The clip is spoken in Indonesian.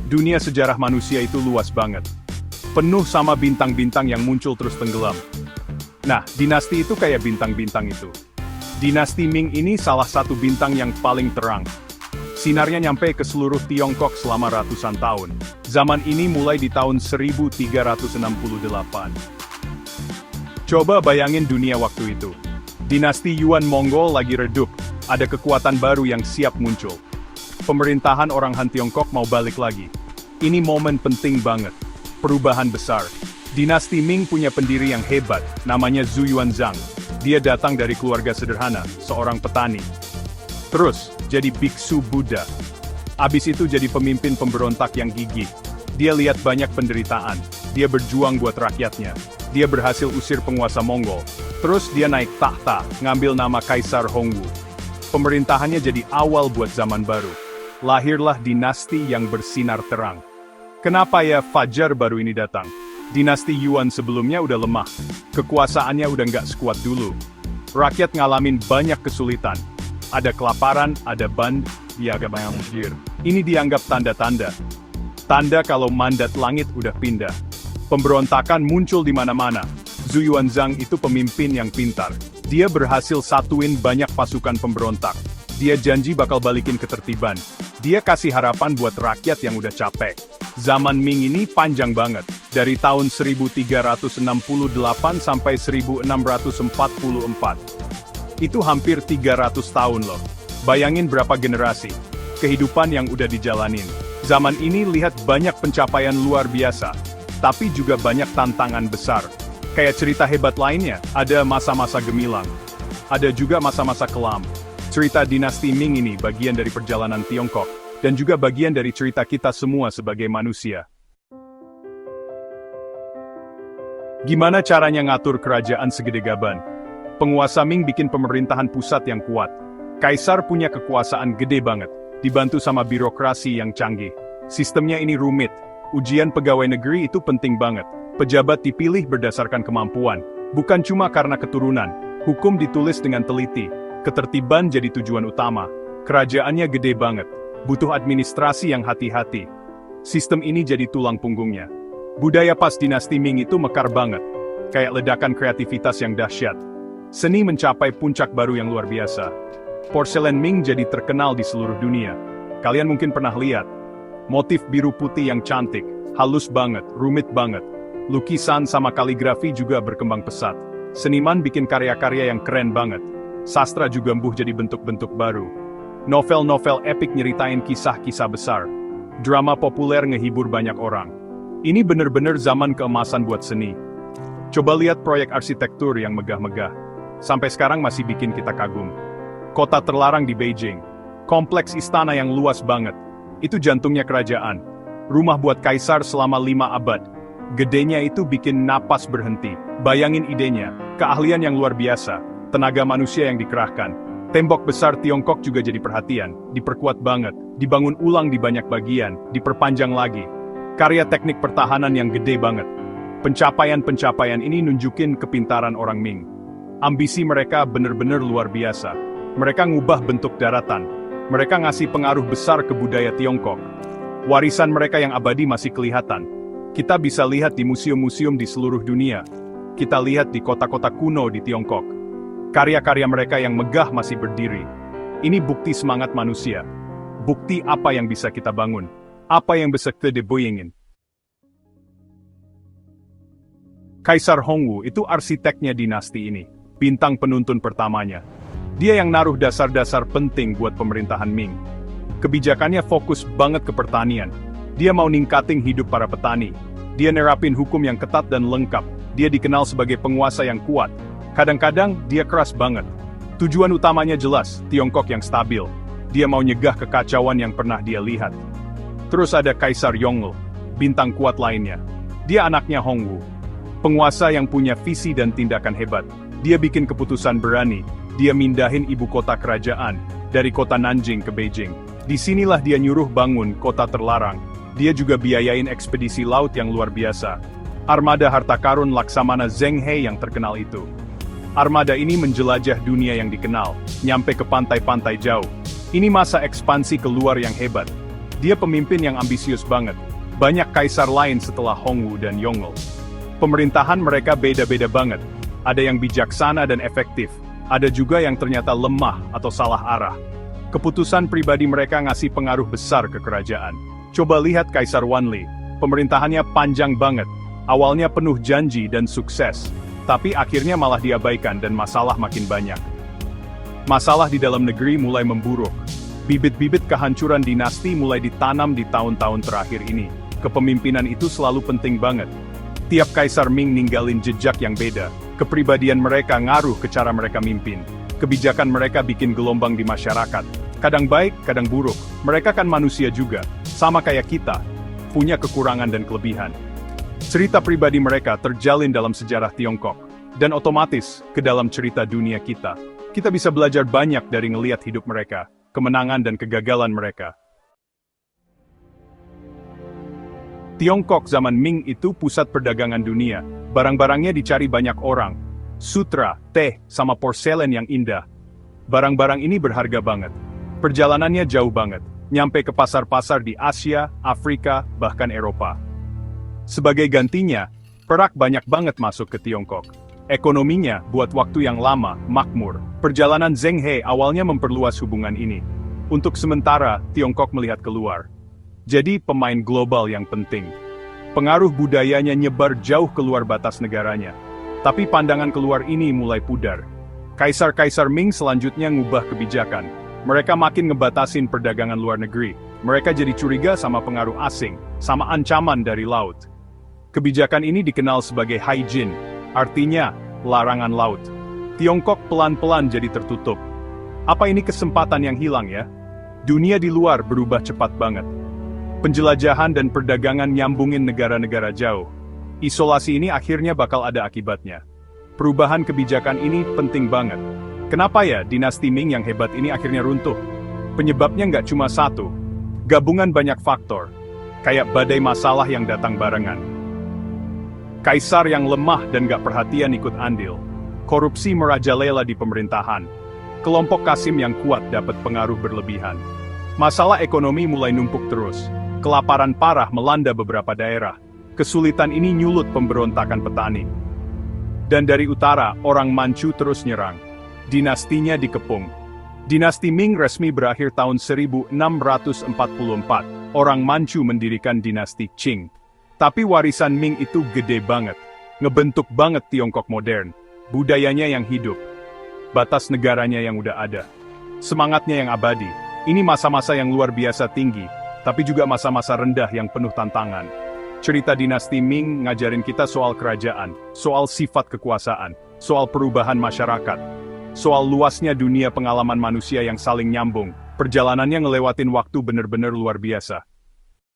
Dunia sejarah manusia itu luas banget. Penuh sama bintang-bintang yang muncul terus tenggelam. Nah, dinasti itu kayak bintang-bintang itu. Dinasti Ming ini salah satu bintang yang paling terang. Sinarnya nyampe ke seluruh Tiongkok selama ratusan tahun. Zaman ini mulai di tahun 1368. Coba bayangin dunia waktu itu. Dinasti Yuan Mongol lagi redup, ada kekuatan baru yang siap muncul. Pemerintahan orang Han Tiongkok mau balik lagi. Ini momen penting banget. Perubahan besar. Dinasti Ming punya pendiri yang hebat, namanya Zhu Yuanzhang. Dia datang dari keluarga sederhana, seorang petani. Terus, jadi biksu Buddha. Abis itu jadi pemimpin pemberontak yang gigih. Dia lihat banyak penderitaan. Dia berjuang buat rakyatnya. Dia berhasil usir penguasa Mongol. Terus dia naik tahta, ngambil nama Kaisar Hongwu. Pemerintahannya jadi awal buat zaman baru. Lahirlah dinasti yang bersinar terang. Kenapa ya fajar baru ini datang? Dinasti Yuan sebelumnya udah lemah. Kekuasaannya udah nggak sekuat dulu. Rakyat ngalamin banyak kesulitan. Ada kelaparan, ada agak banyak musir. Ini dianggap tanda-tanda. Tanda kalau mandat langit udah pindah. Pemberontakan muncul di mana-mana. Zhu Yuanzhang itu pemimpin yang pintar. Dia berhasil satuin banyak pasukan pemberontak. Dia janji bakal balikin ketertiban. Dia kasih harapan buat rakyat yang udah capek. Zaman Ming ini panjang banget. Dari tahun 1368 sampai 1644. Itu hampir 300 tahun loh. Bayangin berapa generasi. Kehidupan yang udah dijalanin. Zaman ini lihat banyak pencapaian luar biasa. Tapi juga banyak tantangan besar. Kayak cerita hebat lainnya, ada masa-masa gemilang. Ada juga masa-masa kelam. Cerita dinasti Ming ini bagian dari perjalanan Tiongkok. Dan juga bagian dari cerita kita semua sebagai manusia. Gimana caranya ngatur kerajaan segede gaban? Penguasa Ming bikin pemerintahan pusat yang kuat. Kaisar punya kekuasaan gede banget, dibantu sama birokrasi yang canggih. Sistemnya ini rumit. Ujian pegawai negeri itu penting banget. Pejabat dipilih berdasarkan kemampuan, bukan cuma karena keturunan. Hukum ditulis dengan teliti. Ketertiban jadi tujuan utama. Kerajaannya gede banget. Butuh administrasi yang hati-hati. Sistem ini jadi tulang punggungnya. Budaya pas dinasti Ming itu mekar banget. Kayak ledakan kreativitas yang dahsyat. Seni mencapai puncak baru yang luar biasa. Porselen Ming jadi terkenal di seluruh dunia. Kalian mungkin pernah lihat. Motif biru putih yang cantik, halus banget, rumit banget. Lukisan sama kaligrafi juga berkembang pesat. Seniman bikin karya-karya yang keren banget. Sastra juga embuh jadi bentuk-bentuk baru. Novel-novel epik nyeritain kisah-kisah besar. Drama populer ngehibur banyak orang. Ini bener-bener zaman keemasan buat seni. Coba lihat proyek arsitektur yang megah-megah. Sampai sekarang masih bikin kita kagum. Kota terlarang di Beijing. Kompleks istana yang luas banget. Itu jantungnya kerajaan. Rumah buat kaisar selama 5 abad. Gedenya itu bikin napas berhenti. Bayangin idenya, keahlian yang luar biasa. Tenaga manusia yang dikerahkan. Tembok besar Tiongkok juga jadi perhatian, diperkuat banget, dibangun ulang di banyak bagian, diperpanjang lagi. Karya teknik pertahanan yang gede banget. Pencapaian-pencapaian ini nunjukin kepintaran orang Ming. Ambisi mereka bener-bener luar biasa. Mereka ngubah bentuk daratan. Mereka ngasih pengaruh besar ke budaya Tiongkok. Warisan mereka yang abadi masih kelihatan. Kita bisa lihat di museum-museum di seluruh dunia. Kita lihat di kota-kota kuno di Tiongkok. Karya-karya mereka yang megah masih berdiri. Ini bukti semangat manusia. Bukti apa yang bisa kita bangun. Apa yang bisa kita dibayangin. Kaisar Hongwu itu arsiteknya dinasti ini. Bintang penuntun pertamanya. Dia yang naruh dasar-dasar penting buat pemerintahan Ming. Kebijakannya fokus banget ke pertanian. Dia mau ningkatin hidup para petani. Dia nerapin hukum yang ketat dan lengkap. Dia dikenal sebagai penguasa yang kuat. Kadang-kadang, dia keras banget. Tujuan utamanya jelas, Tiongkok yang stabil. Dia mau nyegah kekacauan yang pernah dia lihat. Terus ada Kaisar Yongle, bintang kuat lainnya. Dia anaknya Hongwu. Penguasa yang punya visi dan tindakan hebat. Dia bikin keputusan berani. Dia mindahin ibu kota kerajaan, dari kota Nanjing ke Beijing. Disinilah dia nyuruh bangun kota terlarang. Dia juga biayain ekspedisi laut yang luar biasa. Armada harta karun Laksamana Zheng He yang terkenal itu. Armada ini menjelajah dunia yang dikenal, nyampe ke pantai-pantai jauh. Ini masa ekspansi keluar yang hebat. Dia pemimpin yang ambisius banget. Banyak kaisar lain setelah Hongwu dan Yongle. Pemerintahan mereka beda-beda banget. Ada yang bijaksana dan efektif. Ada juga yang ternyata lemah atau salah arah. Keputusan pribadi mereka ngasih pengaruh besar ke kerajaan. Coba lihat Kaisar Wanli. Pemerintahannya panjang banget. Awalnya penuh janji dan sukses. Tapi akhirnya malah diabaikan dan masalah makin banyak. Masalah di dalam negeri mulai memburuk. Bibit-bibit kehancuran dinasti mulai ditanam di tahun-tahun terakhir ini. Kepemimpinan itu selalu penting banget. Tiap Kaisar Ming ninggalin jejak yang beda. Kepribadian mereka ngaruh ke cara mereka mimpin. Kebijakan mereka bikin gelombang di masyarakat. Kadang baik, kadang buruk. Mereka kan manusia juga. Sama kayak kita. Punya kekurangan dan kelebihan. Cerita pribadi mereka terjalin dalam sejarah Tiongkok. Dan otomatis ke dalam cerita dunia kita. Kita bisa belajar banyak dari ngeliat hidup mereka. Kemenangan dan kegagalan mereka. Tiongkok zaman Ming itu pusat perdagangan dunia. Barang-barangnya dicari banyak orang. Sutra, teh, sama porselen yang indah. Barang-barang ini berharga banget. Perjalanannya jauh banget. Nyampe ke pasar-pasar di Asia, Afrika, bahkan Eropa. Sebagai gantinya, perak banyak banget masuk ke Tiongkok. Ekonominya buat waktu yang lama, makmur. Perjalanan Zheng He awalnya memperluas hubungan ini. Untuk sementara, Tiongkok melihat keluar. Jadi pemain global yang penting. Pengaruh budayanya nyebar jauh keluar batas negaranya. Tapi pandangan keluar ini mulai pudar. Kaisar-kaisar Ming selanjutnya ngubah kebijakan. Mereka makin ngebatasin perdagangan luar negeri. Mereka jadi curiga sama pengaruh asing, sama ancaman dari laut. Kebijakan ini dikenal sebagai Haijin, artinya larangan laut. Tiongkok pelan-pelan jadi tertutup. Apa ini kesempatan yang hilang ya? Dunia di luar berubah cepat banget. Penjelajahan dan perdagangan nyambungin negara-negara jauh. Isolasi ini akhirnya bakal ada akibatnya. Perubahan kebijakan ini penting banget. Kenapa ya dinasti Ming yang hebat ini akhirnya runtuh? Penyebabnya nggak cuma satu. Gabungan banyak faktor. Kayak badai masalah yang datang barengan. Kaisar yang lemah dan nggak perhatian ikut andil. Korupsi merajalela di pemerintahan. Kelompok Qasim yang kuat dapat pengaruh berlebihan. Masalah ekonomi mulai numpuk terus. Kelaparan parah melanda beberapa daerah. Kesulitan ini nyulut pemberontakan petani. Dan dari utara, orang Manchu terus nyerang. Dinastinya dikepung. Dinasti Ming resmi berakhir tahun 1644. Orang Manchu mendirikan dinasti Qing. Tapi warisan Ming itu gede banget. Ngebentuk banget Tiongkok modern. Budayanya yang hidup. Batas negaranya yang udah ada. Semangatnya yang abadi. Ini masa-masa yang luar biasa tinggi. Tapi juga masa-masa rendah yang penuh tantangan. Cerita dinasti Ming ngajarin kita soal kerajaan, soal sifat kekuasaan, soal perubahan masyarakat, soal luasnya dunia pengalaman manusia yang saling nyambung. Perjalanannya ngelewatin waktu bener-bener luar biasa.